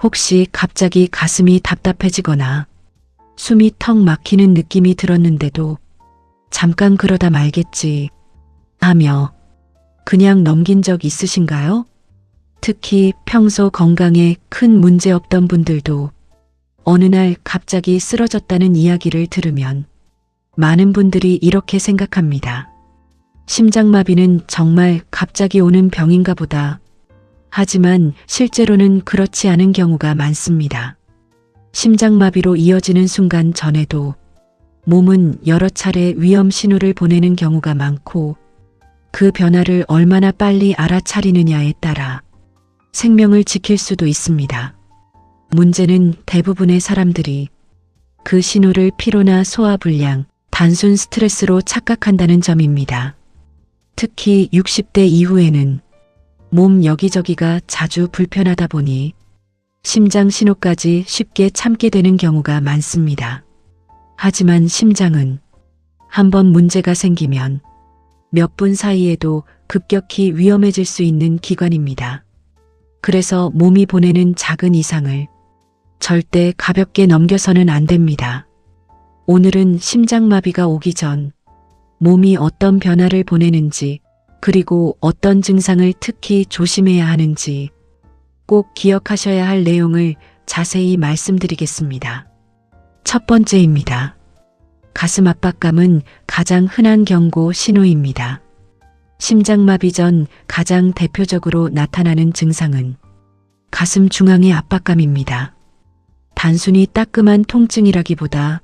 혹시 갑자기 가슴이 답답해지거나 숨이 턱 막히는 느낌이 들었는데도 잠깐 그러다 말겠지 하며 그냥 넘긴 적 있으신가요? 특히 평소 건강에 큰 문제 없던 분들도 어느 날 갑자기 쓰러졌다는 이야기를 들으면 많은 분들이 이렇게 생각합니다. 심장마비는 정말 갑자기 오는 병인가 보다. 하지만 실제로는 그렇지 않은 경우가 많습니다. 심장마비로 이어지는 순간 전에도 몸은 여러 차례 위험 신호를 보내는 경우가 많고 그 변화를 얼마나 빨리 알아차리느냐에 따라 생명을 지킬 수도 있습니다. 문제는 대부분의 사람들이 그 신호를 피로나 소화불량, 단순 스트레스로 착각한다는 점입니다. 특히 60대 이후에는 몸 여기저기가 자주 불편하다 보니 심장 신호까지 쉽게 참게 되는 경우가 많습니다. 하지만 심장은 한번 문제가 생기면 몇 분 사이에도 급격히 위험해질 수 있는 기관입니다. 그래서 몸이 보내는 작은 이상을 절대 가볍게 넘겨서는 안 됩니다. 오늘은 심장마비가 오기 전 몸이 어떤 변화를 보내는지 그리고 어떤 증상을 특히 조심해야 하는지 꼭 기억하셔야 할 내용을 자세히 말씀드리겠습니다. 첫 번째입니다. 가슴 압박감은 가장 흔한 경고 신호입니다. 심장마비 전 가장 대표적으로 나타나는 증상은 가슴 중앙의 압박감입니다. 단순히 따끔한 통증이라기보다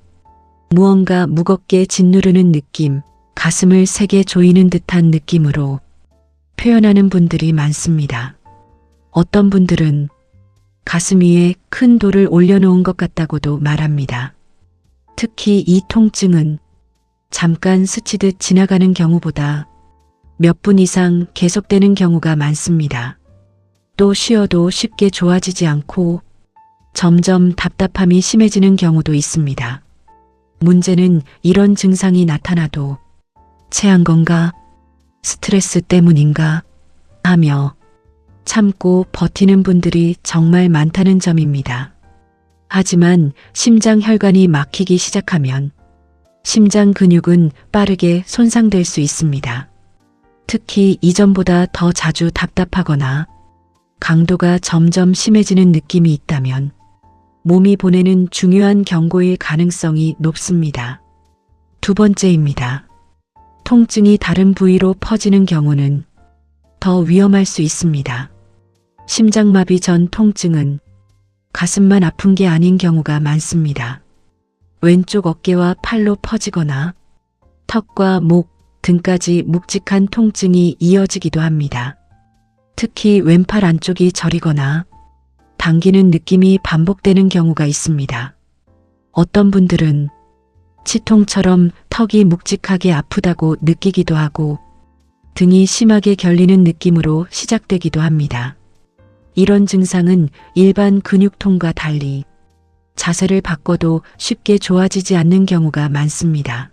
무언가 무겁게 짓누르는 느낌, 가슴을 세게 조이는 듯한 느낌으로 표현하는 분들이 많습니다. 어떤 분들은 가슴 위에 큰 돌을 올려놓은 것 같다고도 말합니다. 특히 이 통증은 잠깐 스치듯 지나가는 경우보다 몇 분 이상 계속되는 경우가 많습니다. 또 쉬어도 쉽게 좋아지지 않고 점점 답답함이 심해지는 경우도 있습니다. 문제는 이런 증상이 나타나도 체한 건가? 스트레스 때문인가? 하며 참고 버티는 분들이 정말 많다는 점입니다. 하지만 심장 혈관이 막히기 시작하면 심장 근육은 빠르게 손상될 수 있습니다. 특히 이전보다 더 자주 답답하거나 강도가 점점 심해지는 느낌이 있다면 몸이 보내는 중요한 경고일 가능성이 높습니다. 두 번째입니다. 통증이 다른 부위로 퍼지는 경우는 더 위험할 수 있습니다. 심장마비 전 통증은 가슴만 아픈 게 아닌 경우가 많습니다. 왼쪽 어깨와 팔로 퍼지거나 턱과 목, 등까지 묵직한 통증이 이어지기도 합니다. 특히 왼팔 안쪽이 저리거나 당기는 느낌이 반복되는 경우가 있습니다. 어떤 분들은 치통처럼 턱이 묵직하게 아프다고 느끼기도 하고 등이 심하게 결리는 느낌으로 시작되기도 합니다. 이런 증상은 일반 근육통과 달리 자세를 바꿔도 쉽게 좋아지지 않는 경우가 많습니다.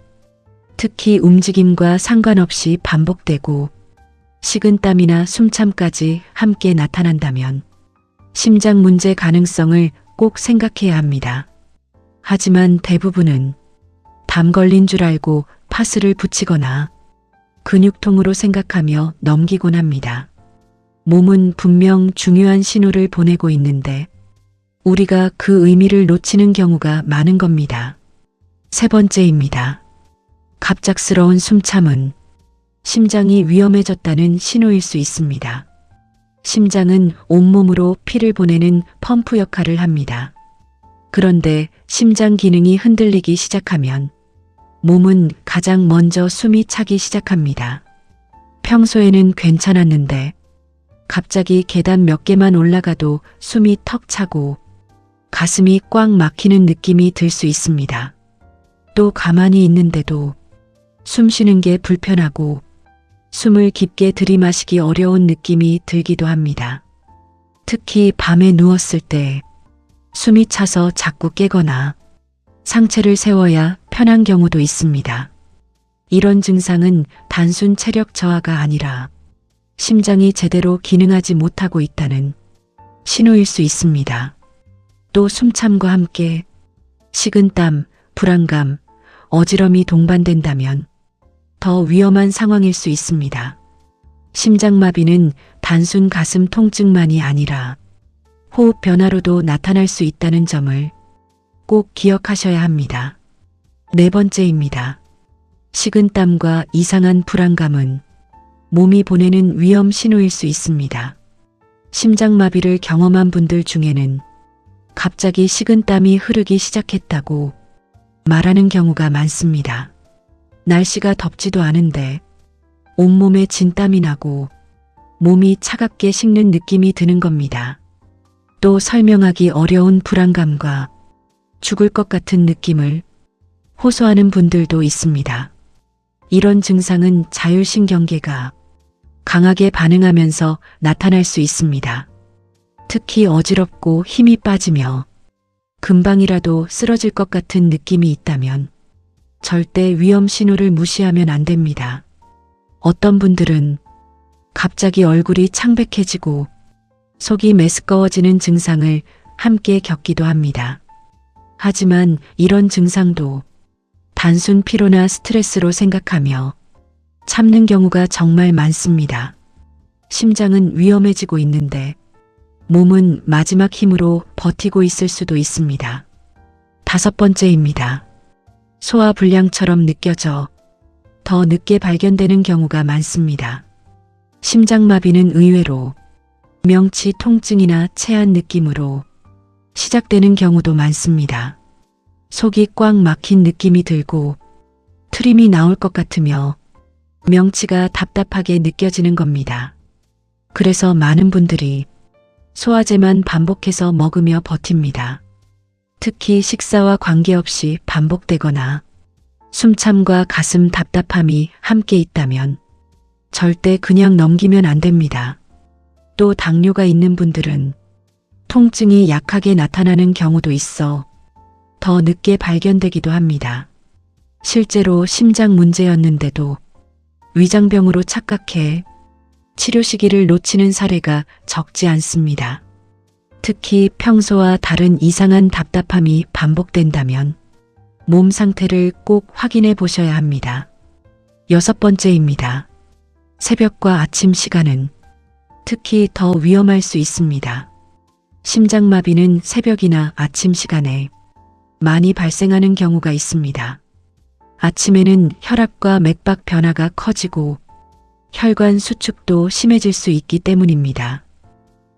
특히 움직임과 상관없이 반복되고 식은땀이나 숨참까지 함께 나타난다면 심장 문제 가능성을 꼭 생각해야 합니다. 하지만 대부분은 담 걸린 줄 알고 파스를 붙이거나 근육통으로 생각하며 넘기곤 합니다. 몸은 분명 중요한 신호를 보내고 있는데 우리가 그 의미를 놓치는 경우가 많은 겁니다. 세 번째입니다. 갑작스러운 숨참은 심장이 위험해졌다는 신호일 수 있습니다. 심장은 온몸으로 피를 보내는 펌프 역할을 합니다. 그런데 심장 기능이 흔들리기 시작하면 몸은 가장 먼저 숨이 차기 시작합니다. 평소에는 괜찮았는데 갑자기 계단 몇 개만 올라가도 숨이 턱 차고 가슴이 꽉 막히는 느낌이 들 수 있습니다. 또 가만히 있는데도 숨 쉬는 게 불편하고 숨을 깊게 들이마시기 어려운 느낌이 들기도 합니다. 특히 밤에 누웠을 때 숨이 차서 자꾸 깨거나 상체를 세워야 편한 경우도 있습니다. 이런 증상은 단순 체력 저하가 아니라 심장이 제대로 기능하지 못하고 있다는 신호일 수 있습니다. 또 숨참과 함께 식은땀, 불안감, 어지럼이 동반된다면 더 위험한 상황일 수 있습니다. 심장마비는 단순 가슴 통증만이 아니라 호흡 변화로도 나타날 수 있다는 점을 꼭 기억하셔야 합니다. 네 번째입니다. 식은땀과 이상한 불안감은 몸이 보내는 위험 신호일 수 있습니다. 심장마비를 경험한 분들 중에는 갑자기 식은땀이 흐르기 시작했다고 말하는 경우가 많습니다. 날씨가 덥지도 않은데 온몸에 진땀이 나고 몸이 차갑게 식는 느낌이 드는 겁니다. 또 설명하기 어려운 불안감과 죽을 것 같은 느낌을 호소하는 분들도 있습니다. 이런 증상은 자율신경계가 강하게 반응하면서 나타날 수 있습니다. 특히 어지럽고 힘이 빠지며 금방이라도 쓰러질 것 같은 느낌이 있다면 절대 위험 신호를 무시하면 안 됩니다. 어떤 분들은 갑자기 얼굴이 창백해지고 속이 메스꺼워지는 증상을 함께 겪기도 합니다. 하지만 이런 증상도 단순 피로나 스트레스로 생각하며 참는 경우가 정말 많습니다. 심장은 위험해지고 있는데 몸은 마지막 힘으로 버티고 있을 수도 있습니다. 다섯 번째입니다. 소화불량처럼 느껴져 더 늦게 발견되는 경우가 많습니다. 심장마비는 의외로 명치 통증이나 체한 느낌으로 시작되는 경우도 많습니다. 속이 꽉 막힌 느낌이 들고 트림이 나올 것 같으며 명치가 답답하게 느껴지는 겁니다. 그래서 많은 분들이 소화제만 반복해서 먹으며 버팁니다. 특히 식사와 관계없이 반복되거나 숨참과 가슴 답답함이 함께 있다면 절대 그냥 넘기면 안 됩니다. 또 당뇨가 있는 분들은 통증이 약하게 나타나는 경우도 있어 더 늦게 발견되기도 합니다. 실제로 심장 문제였는데도 위장병으로 착각해 치료 시기를 놓치는 사례가 적지 않습니다. 특히 평소와 다른 이상한 답답함이 반복된다면 몸 상태를 꼭 확인해 보셔야 합니다. 여섯 번째입니다. 새벽과 아침 시간은 특히 더 위험할 수 있습니다. 심장마비는 새벽이나 아침 시간에 많이 발생하는 경우가 있습니다. 아침에는 혈압과 맥박 변화가 커지고 혈관 수축도 심해질 수 있기 때문입니다.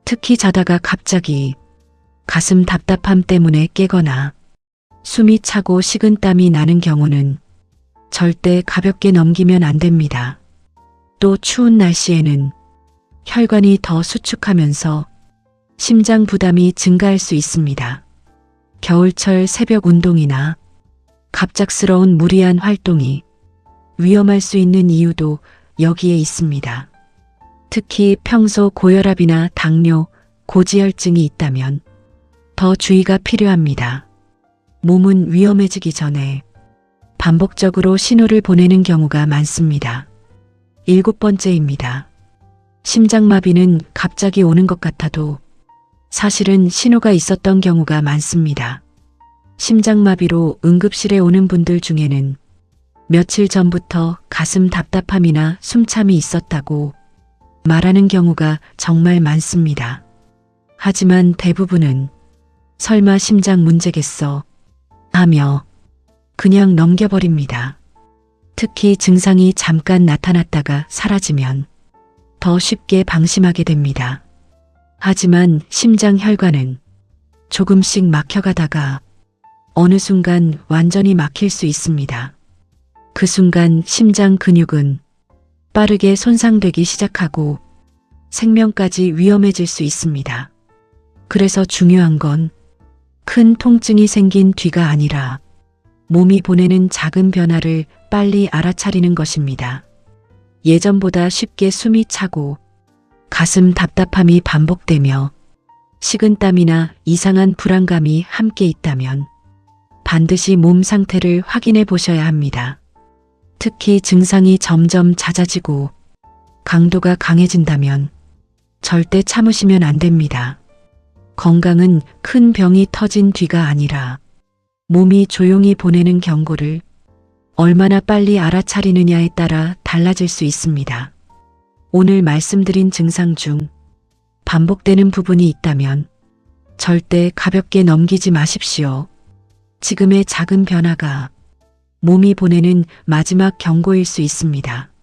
특히 자다가 갑자기 가슴 답답함 때문에 깨거나 숨이 차고 식은땀이 나는 경우는 절대 가볍게 넘기면 안 됩니다. 또 추운 날씨에는 혈관이 더 수축하면서 심장 부담이 증가할 수 있습니다. 겨울철 새벽 운동이나 갑작스러운 무리한 활동이 위험할 수 있는 이유도 여기에 있습니다. 특히 평소 고혈압이나 당뇨, 고지혈증이 있다면 더 주의가 필요합니다. 몸은 위험해지기 전에 반복적으로 신호를 보내는 경우가 많습니다. 일곱 번째입니다. 심장마비는 갑자기 오는 것 같아도 사실은 신호가 있었던 경우가 많습니다. 심장마비로 응급실에 오는 분들 중에는 며칠 전부터 가슴 답답함이나 숨참이 있었다고 말하는 경우가 정말 많습니다. 하지만 대부분은 설마 심장 문제겠어 하며 그냥 넘겨버립니다. 특히 증상이 잠깐 나타났다가 사라지면 더 쉽게 방심하게 됩니다. 하지만 심장 혈관은 조금씩 막혀가다가 어느 순간 완전히 막힐 수 있습니다. 그 순간 심장 근육은 빠르게 손상되기 시작하고 생명까지 위험해질 수 있습니다. 그래서 중요한 건 큰 통증이 생긴 뒤가 아니라 몸이 보내는 작은 변화를 빨리 알아차리는 것입니다. 예전보다 쉽게 숨이 차고 가슴 답답함이 반복되며 식은땀이나 이상한 불안감이 함께 있다면 반드시 몸 상태를 확인해 보셔야 합니다. 특히 증상이 점점 잦아지고 강도가 강해진다면 절대 참으시면 안 됩니다. 건강은 큰 병이 터진 뒤가 아니라 몸이 조용히 보내는 경고를 얼마나 빨리 알아차리느냐에 따라 달라질 수 있습니다. 오늘 말씀드린 증상 중 반복되는 부분이 있다면 절대 가볍게 넘기지 마십시오. 지금의 작은 변화가 몸이 보내는 마지막 경고일 수 있습니다.